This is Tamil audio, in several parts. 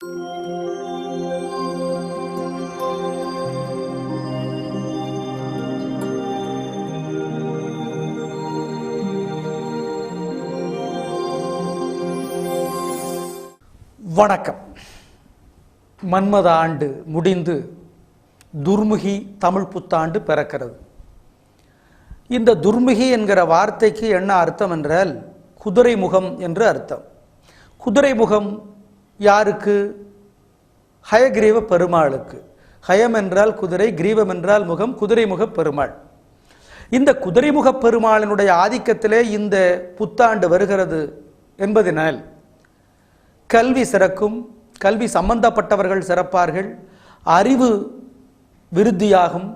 வணக்கம். மன்மத ஆண்டு முடிந்து துர்முகி தமிழ் புத்தாண்டு பிறக்கிறது. இந்த துர்முகி என்கிற வார்த்தைக்கு என்ன அர்த்தம் என்றால் குதிரை முகம் என்று அர்த்தம். குதிரை முகம் யாருக்கு? ஹயகிரீவ பெருமாளுக்கு. ஹயம் என்றால் குதிரை, கிரீவம் என்றால் முகம், குதிரை முக பெருமாள். இந்த குதிரைமுக பெருமாளினுடைய ஆதிக்கத்திலே இந்த புத்தாண்டு வருகிறது என்பதனால் கல்வி சிறக்கும், கல்வி சம்பந்தப்பட்டவர்கள் சிறப்பார்கள், அறிவு விருத்தியாகும்.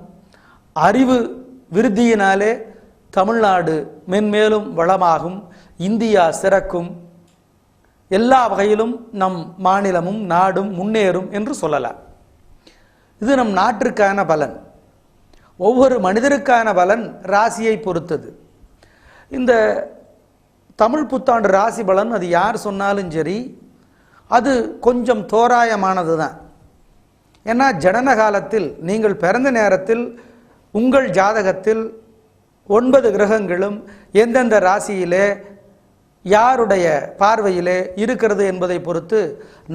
அறிவு விருத்தியினாலே தமிழ்நாடு மென்மேலும் வளமாகும், இந்தியா சிறக்கும், எல்லா வகையிலும் நம் மாநிலமும் நாடும் முன்னேறும் என்று சொல்லலாம். இது நம் நாட்டிற்கான பலன். ஒவ்வொரு மனிதருக்கான பலன் ராசியை பொறுத்தது. இந்த தமிழ் புத்தாண்டு ராசி பலன் அது யார் சொன்னாலும் சரி, அது கொஞ்சம் தோராயமானது தான். ஏன்னா ஜனன காலத்தில் நீங்கள் பிறந்த நேரத்தில் உங்கள் ஜாதகத்தில் 9 கிரகங்களும் எந்தெந்த ராசியிலே யாருடைய பார்வையிலே இருக்கிறது என்பதை பொறுத்து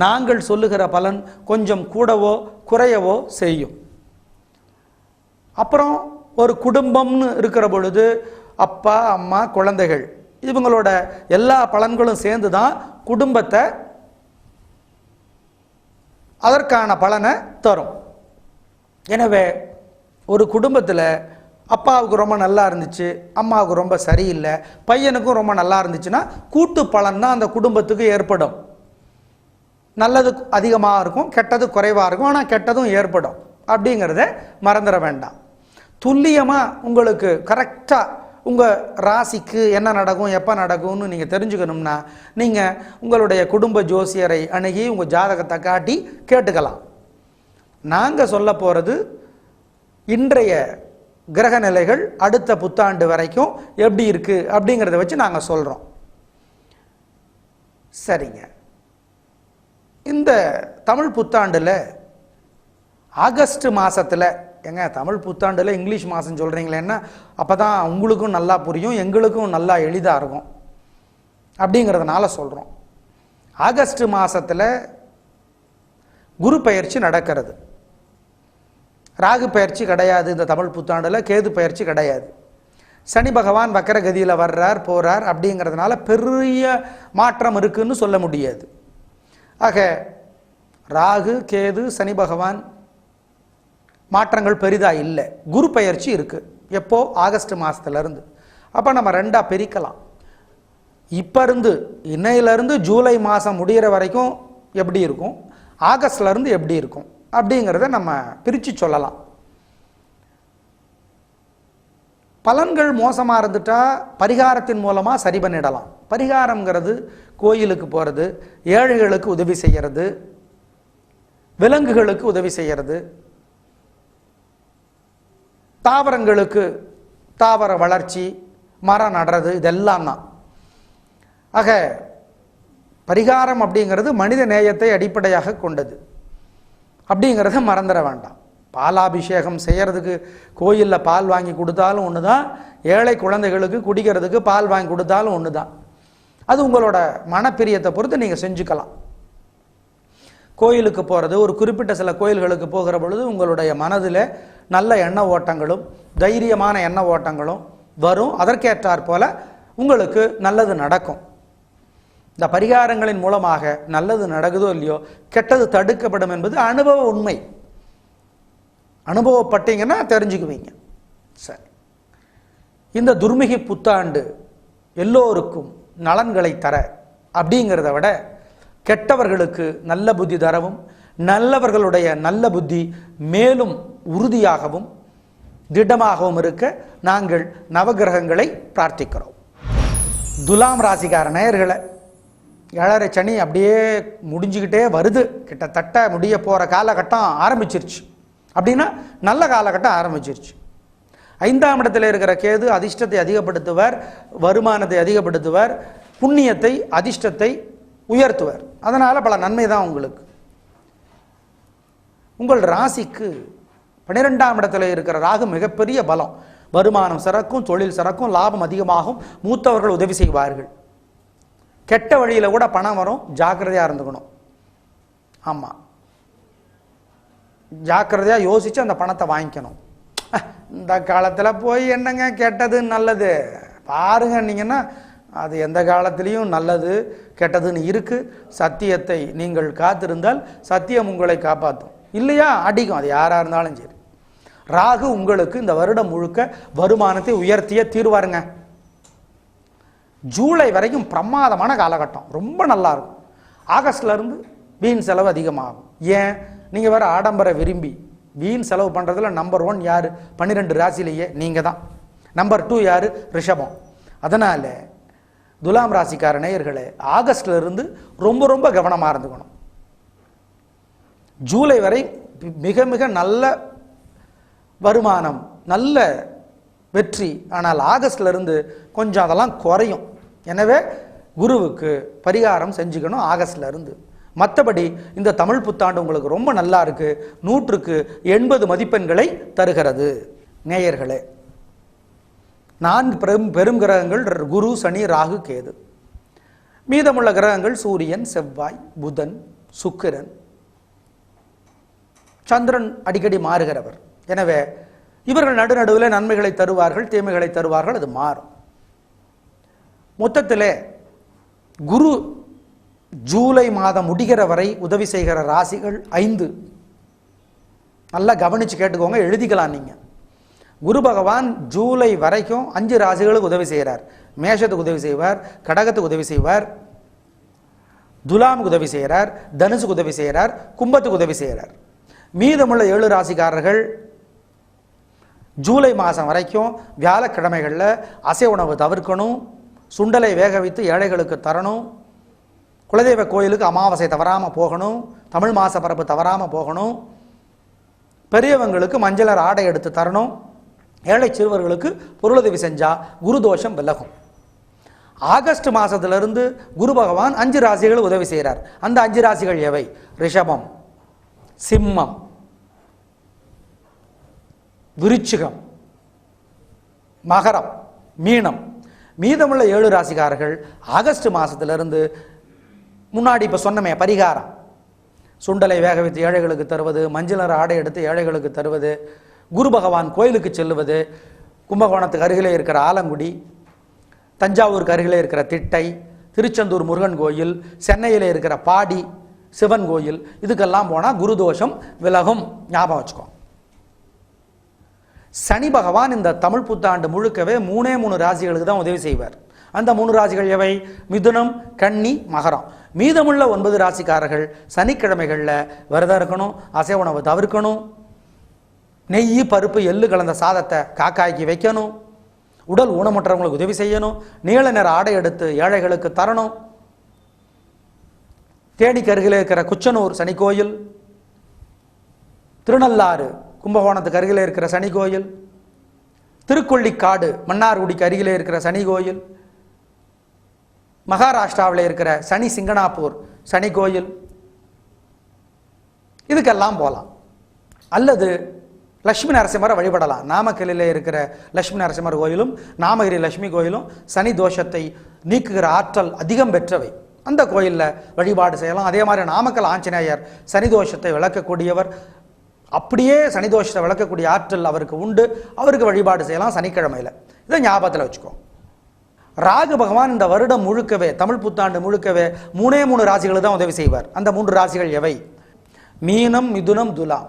நாங்கள் சொல்லுகிற பலன் கொஞ்சம் கூடவோ குறையவோ செய்யும். அப்புறம் ஒரு குடும்பம்னு இருக்கிற பொழுது அப்பா அம்மா குழந்தைகள் இவங்களோட எல்லா பலன்களும் சேர்ந்து தான் குடும்பத்தை அதற்கான பலனை தரும். எனவே ஒரு குடும்பத்தில் அப்பாவுக்கு ரொம்ப நல்லா இருந்துச்சு, அம்மாவுக்கு ரொம்ப சரியில்லை, பையனுக்கும் ரொம்ப நல்லா இருந்துச்சுன்னா கூட்டு பலன் தான் அந்த குடும்பத்துக்கு ஏற்படும். நல்லது அதிகமாக இருக்கும், கெட்டது குறைவாக இருக்கும், ஆனால் கெட்டதும் ஏற்படும். அப்படிங்கிறத மறந்துட வேண்டாம். துல்லியமாக உங்களுக்கு கரெக்டாக உங்கள் ராசிக்கு என்ன நடக்கும் எப்போ நடக்கும்னு நீங்கள் தெரிஞ்சுக்கணும்னா நீங்கள் உங்களுடைய குடும்ப ஜோசியரை அணுகி உங்கள் ஜாதகத்தை காட்டி கேட்டுக்கலாம். நாங்கள் சொல்ல போகிறது இன்றைய கிரக நிலைகள் அடுத்த புத்தாண்டு வரைக்கும் எப்படி இருக்குது அப்படிங்கிறத வச்சு நாங்கள் சொல்கிறோம். சரிங்க. இந்த தமிழ் புத்தாண்டில் ஆகஸ்ட் மாதத்தில், ஏங்க தமிழ் புத்தாண்டில் இங்கிலீஷ் மாதம் சொல்கிறீங்களேன்னா அப்போ தான் உங்களுக்கும் நல்லா புரியும், எங்களுக்கும் நல்லா எளிதாக இருக்கும் அப்படிங்கிறதுனால சொல்கிறோம். ஆகஸ்ட் மாதத்தில் குரு பயிற்சி நடக்கிறது. ராகு பயிற்சி கிடையாது இந்த தமிழ் புத்தாண்டில், கேது பயிற்சி கிடையாது. சனி பகவான் வக்கரகதியில் வர்றார் போகிறார் அப்படிங்கிறதுனால பெரிய மாற்றம் இருக்குன்னு சொல்ல முடியாது. ஆக ராகு கேது சனி பகவான் மாற்றங்கள் பெரிதாக இல்லை. குரு பயிற்சி இருக்குது. எப்போ? ஆகஸ்ட் மாதத்துலேருந்து. அப்போ நம்ம ரெண்டாக பிரிக்கலாம். இப்போ இருந்து இன்னையிலேருந்து ஜூலை மாதம் முடிகிற வரைக்கும் எப்படி இருக்கும், ஆகஸ்ட்லேருந்து எப்படி இருக்கும் அப்படிங்கிறத நம்ம பிரித்து சொல்லலாம். பலன்கள் மோசமாக இருந்துட்டால் பரிகாரத்தின் மூலமாக சரி பண்ணிடலாம். பரிகாரங்கிறது கோயிலுக்கு போகிறது, ஏழைகளுக்கு உதவி செய்கிறது, விலங்குகளுக்கு உதவி செய்கிறது, தாவரங்களுக்கு தாவர வளர்ச்சி, மரம் நடுறது, இதெல்லாம் தான். ஆக பரிகாரம் அப்படிங்கிறது மனித நேயத்தை அடிப்படையாக கொண்டது அப்படிங்கிறத மறந்துட வேண்டாம். பாலாபிஷேகம் செய்கிறதுக்கு கோயிலில் பால் வாங்கி கொடுத்தாலும் ஒன்று தான், ஏழை குழந்தைகளுக்கு குடிக்கிறதுக்கு பால் வாங்கி கொடுத்தாலும் ஒன்று தான். அது உங்களோட மனப்பிரியத்தை பொறுத்து நீங்கள் செஞ்சுக்கலாம். கோயிலுக்கு போகிறது, ஒரு குறிப்பிட்ட சில கோயில்களுக்கு போகிற பொழுது உங்களுடைய மனதில் நல்ல எண்ண ஓட்டங்களும் தைரியமான எண்ண ஓட்டங்களும் வரும். அதற்கேற்றாற் போல உங்களுக்கு நல்லது நடக்கும். இந்த பரிகாரங்களின் மூலமாக நல்லது நடக்குதோ இல்லையோ, கெட்டது தடுக்கப்படும் என்பது அனுபவ உண்மை. அனுபவப்பட்டீங்கன்னா தெரிஞ்சுக்குவீங்க. சரி. இந்த துர்முகி புத்தாண்டு எல்லோருக்கும் நலன்களை தர அப்படிங்கிறத விட கெட்டவர்களுக்கு நல்ல புத்தி தரவும், நல்லவர்களுடைய நல்ல புத்தி மேலும் உறுதியாகவும் திடமாகவும் இருக்க நாங்கள் நவகிரகங்களை பிரார்த்திக்கிறோம். துலாம் ராசிக்கார நேயர்களை, 7.5 சனி அப்படியே முடிஞ்சுக்கிட்டே வருது. கிட்டத்தட்ட முடிய போகிற காலகட்டம் ஆரம்பிச்சிருச்சு. அப்படின்னா நல்ல காலகட்டம் ஆரம்பிச்சிருச்சு. 5ஆம் இடத்தில் இருக்கிற கேது அதிர்ஷ்டத்தை அதிகப்படுத்துவார், வருமானத்தை அதிகப்படுத்துவார், புண்ணியத்தை அதிர்ஷ்டத்தை உயர்த்துவார். அதனால் பல நன்மை தான் உங்களுக்கு. உங்கள் ராசிக்கு 12ஆம் இடத்துல இருக்கிற ராகு மிகப்பெரிய பலம். வருமானம் சிறக்கும், தொழில் சிறக்கும், லாபம் அதிகமாகும், மூத்தவர்கள் உதவி செய்வார்கள். கெட்ட வழியில கூட பணம் வரும், ஜாக்கிரதையா இருந்துக்கணும். ஆமா, ஜாக்கிரதையா யோசிச்சு அந்த பணத்தை வாங்கிக்கணும். இந்த காலத்துல போய் என்னங்க கெட்டது நல்லது பாருங்க நீங்கன்னா, அது எந்த காலத்திலையும் நல்லது கெட்டதுன்னு இருக்கு. சத்தியத்தை நீங்கள் காத்திருந்தால் சத்தியம் உங்களை காப்பாற்றும், இல்லையா அடிக்கும். அது யாரா இருந்தாலும் சரி. ராகு உங்களுக்கு இந்த வருடம் முழுக்க வருமானத்தை உயர்த்திய தீர்வாருங்க. ஜூலை வரைக்கும் பிரமாதமான காலகட்டம், ரொம்ப நல்லா இருக்கும். ஆகஸ்ட்ல இருந்து வீண் செலவு அதிகமாகும். ஏன், நீங்க வேற ஆடம்பர விரும்பி வீண் செலவு பண்றதுல நம்பர் 1 யாரு? 12 ராசிலேயே நீங்க தான். நம்பர் 2 யாரு? ரிஷபம். அதனால துலாம் ராசிக்கார நேயர்களே, ஆகஸ்ட்ல இருந்து ரொம்ப ரொம்ப கவனமா இருந்துக்கணும். ஜூலை வரை மிக மிக நல்ல வருமானம், நல்ல வெற்றி. ஆனால் ஆகஸ்ட்ல இருந்து கொஞ்சம் அதெல்லாம் குறையும். எனவே குருவுக்கு பரிகாரம் செஞ்சுக்கணும் ஆகஸ்ட்ல இருந்து. மற்றபடி இந்த தமிழ் புத்தாண்டு உங்களுக்கு ரொம்ப நல்லா இருக்கு. 100க்கு 80 மதிப்பெண்களை தருகிறது. நேயர்களே, 4 பெரும் கிரகங்கள் குரு, சனி, ராகு, கேது. மீதமுள்ள கிரகங்கள் சூரியன், செவ்வாய், புதன், சுக்கிரன், சந்திரன் அடிக்கடி மாறுகிறவர். எனவே இவர்கள் நடுநடுவில் நன்மைகளை தருவார்கள், தீமைகளை தருவார்கள், அது மாறும். மொத்தத்திலே குரு ஜூலை மாதம் முடிகிற வரை உதவி செய்கிற ராசிகள் 5. நல்லா கவனிச்சு கேட்டுக்கோங்க, எழுதிக்கலாம் நீங்க. குரு பகவான் ஜூலை வரைக்கும் 5 ராசிகளுக்கு உதவி செய்கிறார். மேஷத்துக்கு உதவி செய்வார், கடகத்துக்கு உதவி செய்வார், துலாமுக்கு உதவி செய்கிறார், தனுசுக்கு உதவி செய்கிறார், கும்பத்துக்கு உதவி செய்கிறார். மீதமுள்ள 7 ராசிக்காரர்கள் ஜூலை மாதம் வரைக்கும் வியாழக்கிழமைகளில் அசை உணவு தவிர்க்கணும், சுண்டலை வேக வைத்து ஏழைகளுக்கு தரணும், குலதெய்வ கோயிலுக்கு அமாவாசை தவறாமல் போகணும், தமிழ் மாச பரப்பு தவறாமல் போகணும், பெரியவங்களுக்கு மஞ்சளர் ஆடை எடுத்து தரணும், ஏழை சிறுவர்களுக்கு பொருளுதவி செஞ்சா குரு தோஷம் விலகும். ஆகஸ்ட் மாசத்திலிருந்து குரு பகவான் 5 ராசிகள் உதவி செய்கிறார். அந்த 5 ராசிகள் எவை? ரிஷபம், சிம்மம், விருச்சிகம், மகரம், மீனம். மீதமுள்ள 7 ராசிக்காரர்கள் ஆகஸ்ட் மாசத்திலிருந்து முன்னாடி இப்ப சொன்னமே பரிகாரம், சுண்டலை வேக வைத்து ஏழைகளுக்கு தருவது, மஞ்சள் ஆடை எடுத்து ஏழைகளுக்கு தருவது, குரு பகவான் கோயிலுக்கு செல்லுவது, கும்பகோணத்துக்கு அருகிலே இருக்கிற ஆலங்குடி, தஞ்சாவூருக்கு அருகிலே இருக்கிற திட்டை, திருச்செந்தூர் முருகன் கோயில், சென்னையில் இருக்கிற பாடி சிவன் கோயில், இதுக்கெல்லாம் போனால் குரு தோஷம் விலகும். ஞாபகம் வச்சுக்கோ. சனி பகவான் இந்த தமிழ் புத்தாண்டு முழுக்கவே 3 ராசிகளுக்கு தான் உதவி செய்வார். அந்த 3 ராசிகள் எவை? மிதுனம், கன்னி, மகரம். மீதமுள்ள 9 ராசிக்காரர்கள் சனிக்கிழமைகளில் விரதம் இருக்கணும், அசை உணவு தவிர்க்கணும், நெய், பருப்பு, எள்ளு கலந்த சாதத்தை காக்காய்க்கு வைக்கணும், உடல் ஊனமுற்றவங்களுக்கு உதவி செய்யணும், நீல நிற ஆடை எடுத்து ஏழைகளுக்கு தரணும். தேனிக்கு அருகில் இருக்கிற குச்சனூர் சனி கோயில், திருநள்ளாறு கும்பகோணத்துக்கு அருகில் இருக்கிற சனி கோயில், திருக்கொள்ளிக்காடு மன்னார்குடிக்கு அருகிலே இருக்கிற சனி கோயில், மகாராஷ்டிராவில் இருக்கிற சனி சிங்கனாப்பூர் சனி கோயில், இதுக்கெல்லாம் போகலாம். அல்லது லட்சுமி நரசிம்மரை வழிபடலாம். நாமக்கல்லில் இருக்கிற லட்சுமி நரசிம்மர் கோயிலும் நாமகிரி லட்சுமி கோயிலும் சனி தோஷத்தை நீக்குகிற ஆற்றல் அதிகம் பெற்றவை. அந்த கோயிலில் வழிபாடு செய்யலாம். அதே மாதிரி நாமக்கல் ஆஞ்சநேயர் சனி தோஷத்தை விளக்கக்கூடியவர். அப்படியே சனி தோஷத்தை விளக்கக்கூடிய ஆற்றல் அவருக்கு உண்டு. அவருக்கு வழிபாடு செய்யலாம் சனிக்கிழமையில். இதை ஞாபகத்தில் வச்சுக்கோ. ராகு பகவான் இந்த வருடம் முழுக்கவே, தமிழ் புத்தாண்டு முழுக்கவே 3 ராசிகளுக்கு தான் உதவி செய்வார். அந்த 3 ராசிகள் எவை? மீனம், மிதுனம், துலாம்.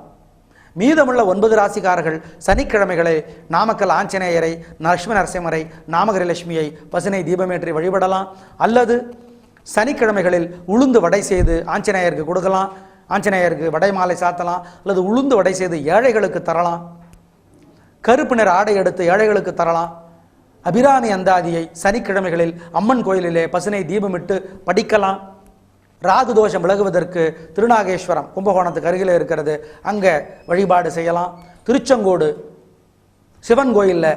மீதமுள்ள 9 ராசிக்காரர்கள் சனிக்கிழமைகளை நாமக்கல் ஆஞ்சநேயரை, லட்சுமி நரசிம்மரை, நாமகிரி லட்சுமியை பசுனை தீபமேற்றி வழிபடலாம். அல்லது சனிக்கிழமைகளில் உளுந்து வடை செய்து ஆஞ்சநேயருக்கு கொடுக்கலாம், ஆஞ்சநேயருக்கு வடை மாலை சாத்தலாம். அல்லது உளுந்து வடை செய்து ஏழைகளுக்கு தரலாம். கருப்பு நிற ஆடை எடுத்து ஏழைகளுக்கு தரலாம். அபிராமி அந்தாதியை சனிக்கிழமைகளில் அம்மன் கோயிலிலே பசுனை தீபமிட்டு படிக்கலாம். ராகு தோஷம் விலகுவதற்கு திருநாகேஸ்வரம் கும்பகோணத்துக்கு அருகில் இருக்கிறது, அங்கே வழிபாடு செய்யலாம். திருச்செங்கோடு சிவன் கோயிலில்,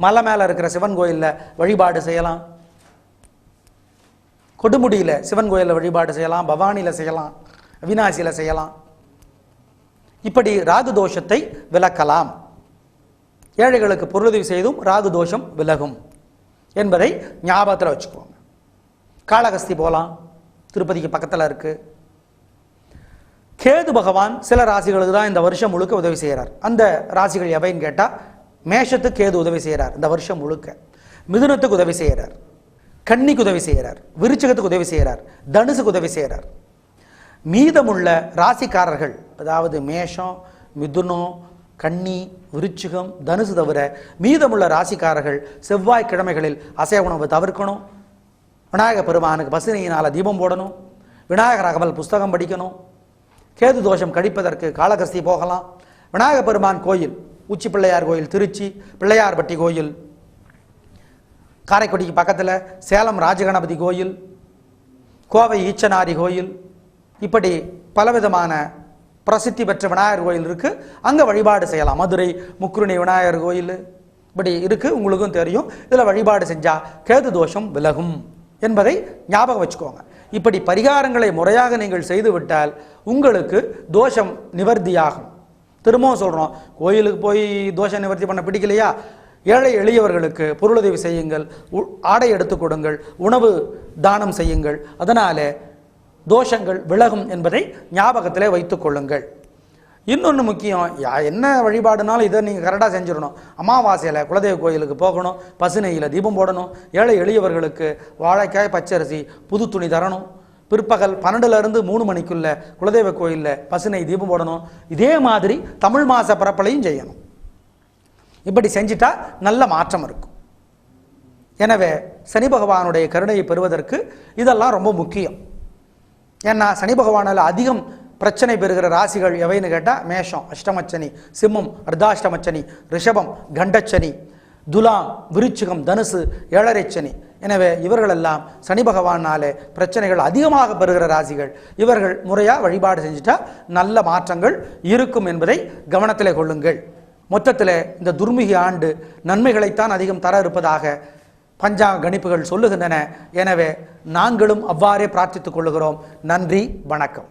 மலை மேலே இருக்கிற சிவன் கோயிலில் வழிபாடு செய்யலாம். கொடுமுடியில் சிவன் கோயிலில் வழிபாடு செய்யலாம். பவானியில் செய்யலாம், அவினாசியில் செய்யலாம். இப்படி ராகு தோஷத்தை விலக்கலாம். ஏழைகளுக்கு பொருளுதவி செய்தும் ராகு தோஷம் விலகும் என்பதை ஞாபகத்தில் வச்சுக்கோங்க. காளகஸ்தி போகலாம், திருப்பதிக்கு பக்கத்தில் இருக்கு. கேது பகவான் சில ராசிகளுக்கு தான் இந்த வருஷம் முழுக்க உதவி செய்கிறார். அந்த ராசிகள் எவைன்னு கேட்டால், மேஷத்துக்கு கேது உதவி செய்கிறார் இந்த வருஷம் முழுக்க, மிதுனத்துக்கு உதவி செய்கிறார், கன்னிக்கு உதவி செய்கிறார், விருச்சிகத்துக்கு உதவி செய்கிறார், தனுசுக்கு உதவி செய்கிறார். மீதமுள்ள ராசிக்காரர்கள், அதாவது மேஷம், மிதுனம், கன்னி, விருச்சிகம், தனுசு தவிர மீதமுள்ள ராசிக்காரர்கள் செவ்வாய்க்கிழமைகளில் அசைவ உணவு தவிர்க்கணும். விநாயக பெருமானுக்கு பசுனையினால் தீபம் போடணும். விநாயகர் அகவல் புஸ்தகம் படிக்கணும். கேது தோஷம் கழிப்பதற்கு காளகஸ்தி போகலாம். விநாயக பெருமான் கோயில், உச்சி பிள்ளையார் கோயில் திருச்சி, பிள்ளையார்பட்டி கோயில் காரைக்குடிக்கு பக்கத்தில், சேலம் ராஜகணபதி கோயில், கோவை ஈச்சனாரி கோயில், இப்படி பலவிதமான பிரசித்தி பெற்ற விநாயகர் கோயில் இருக்கு. அங்க வழிபாடு செய்யலாம். மதுரை முக்குருணி விநாயகர் கோயில் இப்படி இருக்கு, உங்களுக்கும் தெரியும். இதுல வழிபாடு செஞ்சா கேது தோஷம் விலகும் என்பதை ஞாபகம் வச்சுக்கோங்க. இப்படி பரிகாரங்களை முறையாக நீங்கள் செய்து விட்டால் உங்களுக்கு தோஷம் நிவர்த்தியாகும். திரும்பவும் சொல்றோம், கோயிலுக்கு போய் தோஷ நிவர்த்தி பண்ண பிடிக்கலையா, ஏழை எளியவர்களுக்கு பொருளுதவி செய்யுங்கள், ஆடை எடுத்து கொடுங்கள், உணவு தானம் செய்யுங்கள். அதனால தோஷங்கள் விலகும் என்பதை ஞாபகத்திலே வைத்துக் கொள்ளுங்கள். இன்னொன்று முக்கியம், என்ன வழிபாடுனாலும் இதை நீங்கள் கரெக்டாக செஞ்சிடணும். அமாவாசையில் குலதெய்வ கோயிலுக்கு போகணும், பசுனையில் தீபம் போடணும், ஏழை எளியவர்களுக்கு வாழைக்காய் பச்சரிசி புது துணி தரணும், பிற்பகல் 12லிருந்து 3 மணிக்குள்ள குலதெய்வ கோயிலில் பசுனை தீபம் போடணும். இதே மாதிரி தமிழ் மாத பிறப்பலையும் செய்யணும். இப்படி செஞ்சிட்டா நல்ல மாற்றம் இருக்கும். எனவே சனி பகவானுடைய கருணையை பெறுவதற்கு இதெல்லாம் ரொம்ப முக்கியம். ஏன்னா சனி பகவானால் அதிகம் பிரச்சனை பெறுகிற ராசிகள் எவைன்னு கேட்டால், மேஷம் அஷ்டமச்சனி, சிம்மம் அர்த்தாஷ்டமச்சனி, ரிஷபம் கண்டச்சனி, துலாம் விருச்சிகம் தனுசு ஏழரை சனி. எனவே இவர்களெல்லாம் சனி பகவானாலே பிரச்சனைகள் அதிகமாக பெறுகிற ராசிகள். இவர்கள் முறையாக வழிபாடு செஞ்சுட்டா நல்ல மாற்றங்கள் இருக்கும் என்பதை கவனத்திலே கொள்ளுங்கள். மொத்தத்தில் இந்த துர்முகி ஆண்டு நன்மைகளைத்தான் அதிகம் தர இருப்பதாக பஞ்சாங்க கணிப்புகள் சொல்லுகின்றன. எனவே நாங்களும் அவ்வாறே பிரார்த்தித்துக் கொள்ளுகிறோம். நன்றி, வணக்கம்.